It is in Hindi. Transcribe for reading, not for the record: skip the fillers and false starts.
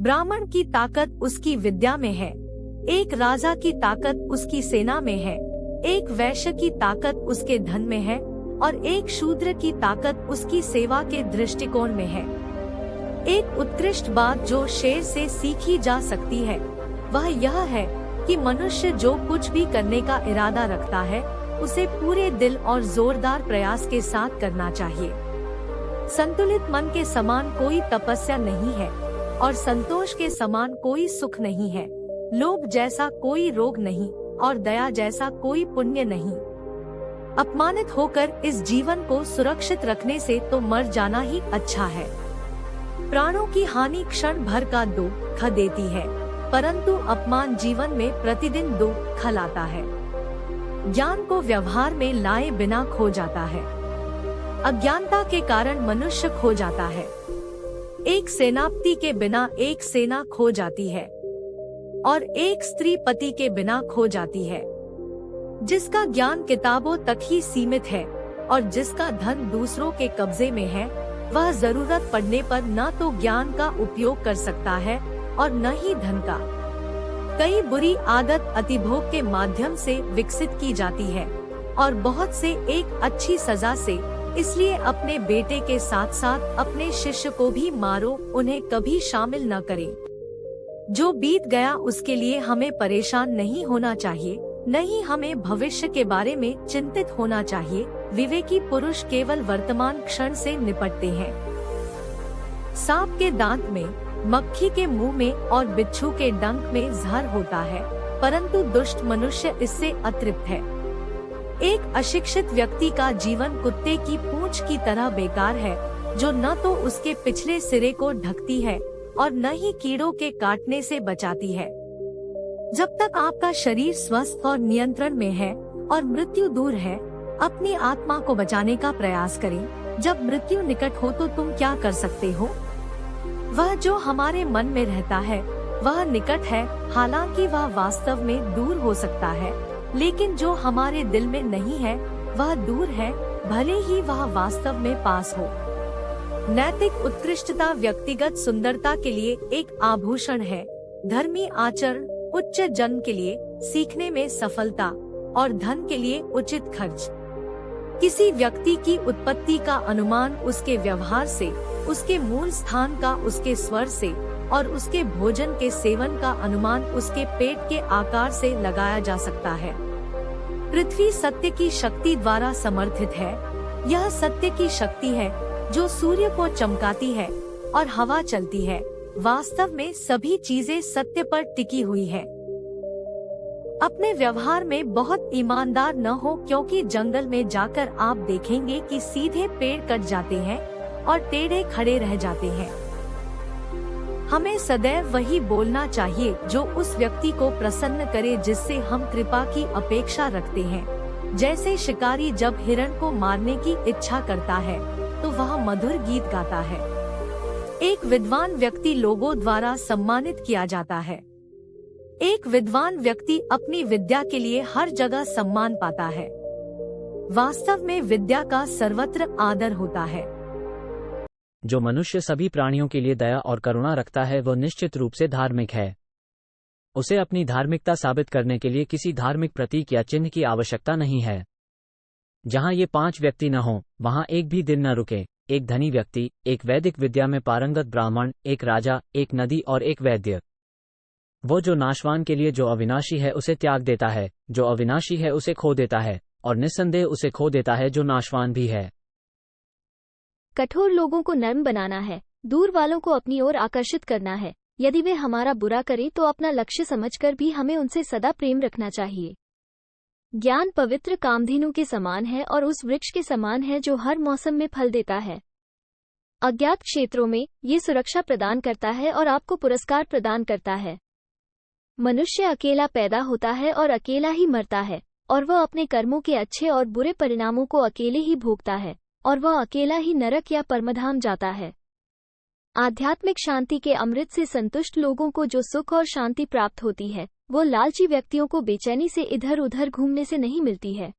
ब्राह्मण की ताकत उसकी विद्या में है, एक राजा की ताकत उसकी सेना में है, एक वैश्य की ताकत उसके धन में है और एक शूद्र की ताकत उसकी सेवा के दृष्टिकोण में है। एक उत्कृष्ट बात जो शेर से सीखी जा सकती है वह यह है कि मनुष्य जो कुछ भी करने का इरादा रखता है उसे पूरे दिल और जोरदार प्रयास के साथ करना चाहिए। संतुलित मन के समान कोई तपस्या नहीं है और संतोष के समान कोई सुख नहीं है। लोभ जैसा कोई रोग नहीं और दया जैसा कोई पुण्य नहीं। अपमानित होकर इस जीवन को सुरक्षित रखने से तो मर जाना ही अच्छा है। प्राणों की हानि क्षण भर का दुख देती है, परंतु अपमान जीवन में प्रतिदिन दुख लाता है। ज्ञान को व्यवहार में लाए बिना खो जाता है। अज्ञानता के कारण मनुष्य खो जाता है। एक सेनापति के बिना एक सेना खो जाती है और एक स्त्री पति के बिना खो जाती है। जिसका ज्ञान किताबों तक ही सीमित है और जिसका धन दूसरों के कब्जे में है, वह जरूरत पड़ने पर न तो ज्ञान का उपयोग कर सकता है और न ही धन का। कई बुरी आदत अतिभोग के माध्यम से विकसित की जाती है और बहुत से एक अच्छी सजा से। इसलिए अपने बेटे के साथ साथ अपने शिष्य को भी मारो, उन्हें कभी शामिल न करें। जो बीत गया उसके लिए हमें परेशान नहीं होना चाहिए, नहीं हमें भविष्य के बारे में चिंतित होना चाहिए। विवेकी पुरुष केवल वर्तमान क्षण से निपटते हैं। सांप के दांत में, मक्खी के मुंह में और बिच्छू के डंक में जहर होता है, परंतु दुष्ट मनुष्य इससे अतृप्त है। एक अशिक्षित व्यक्ति का जीवन कुत्ते की पूंछ की तरह बेकार है, जो न तो उसके पिछले सिरे को ढकती है और न ही कीड़ों के काटने से बचाती है। जब तक आपका शरीर स्वस्थ और नियंत्रण में है और मृत्यु दूर है, अपनी आत्मा को बचाने का प्रयास करें। जब मृत्यु निकट हो तो तुम क्या कर सकते हो? वह जो हमारे मन में रहता है वह निकट है, हालांकि वह वास्तव में दूर हो सकता है, लेकिन जो हमारे दिल में नहीं है वह दूर है, भले ही वह वास्तव में पास हो। नैतिक उत्कृष्टता व्यक्तिगत सुंदरता के लिए एक आभूषण है। धर्मी आचरण उच्च जन्म के लिए, सीखने में सफलता और धन के लिए उचित खर्च। किसी व्यक्ति की उत्पत्ति का अनुमान उसके व्यवहार से, उसके मूल स्थान का उसके स्वर से और उसके भोजन के सेवन का अनुमान उसके पेट के आकार से लगाया जा सकता है। पृथ्वी सत्य की शक्ति द्वारा समर्थित है। यह सत्य की शक्ति है जो सूर्य को चमकाती है और हवा चलती है। वास्तव में सभी चीजें सत्य पर टिकी हुई है। अपने व्यवहार में बहुत ईमानदार न हो, क्योंकि जंगल में जाकर आप देखेंगे कि सीधे पेड़ कट जाते हैं और टेढ़े खड़े रह जाते हैं। हमें सदैव वही बोलना चाहिए जो उस व्यक्ति को प्रसन्न करे जिससे हम कृपा की अपेक्षा रखते हैं। जैसे शिकारी जब हिरण को मारने की इच्छा करता है तो वह मधुर गीत गाता है। एक विद्वान व्यक्ति लोगों द्वारा सम्मानित किया जाता है। एक विद्वान व्यक्ति अपनी विद्या के लिए हर जगह सम्मान पाता है। वास्तव में विद्या का सर्वत्र आदर होता है। जो मनुष्य सभी प्राणियों के लिए दया और करुणा रखता है वह निश्चित रूप से धार्मिक है। उसे अपनी धार्मिकता साबित करने के लिए किसी धार्मिक प्रतीक या चिन्ह की आवश्यकता नहीं है। जहाँ ये 5 व्यक्ति न हों, वहाँ एक भी दिन न रुके। एक धनी व्यक्ति, एक वैदिक विद्या में पारंगत ब्राह्मण, एक राजा, एक नदी और एक वैद्य। वो जो नाशवान के लिए जो अविनाशी है उसे त्याग देता है, जो अविनाशी है उसे खो देता है और निस्संदेह उसे खो देता है जो नाशवान भी है। कठोर लोगों को नर्म बनाना है, दूर वालों को अपनी ओर आकर्षित करना है। यदि वे हमारा बुरा करें तो अपना लक्ष्य समझकर भी हमें उनसे सदा प्रेम रखना चाहिए। ज्ञान पवित्र कामधेनु के समान है और उस वृक्ष के समान है जो हर मौसम में फल देता है। अज्ञात क्षेत्रों में ये सुरक्षा प्रदान करता है और आपको पुरस्कार प्रदान करता है। मनुष्य अकेला पैदा होता है और अकेला ही मरता है, और वह अपने कर्मों के अच्छे और बुरे परिणामों को अकेले ही भोगता है, और वह अकेला ही नरक या परमधाम जाता है। आध्यात्मिक शांति के अमृत से संतुष्ट लोगों को जो सुख और शांति प्राप्त होती है, वो लालची व्यक्तियों को बेचैनी से इधर उधर घूमने से नहीं मिलती है।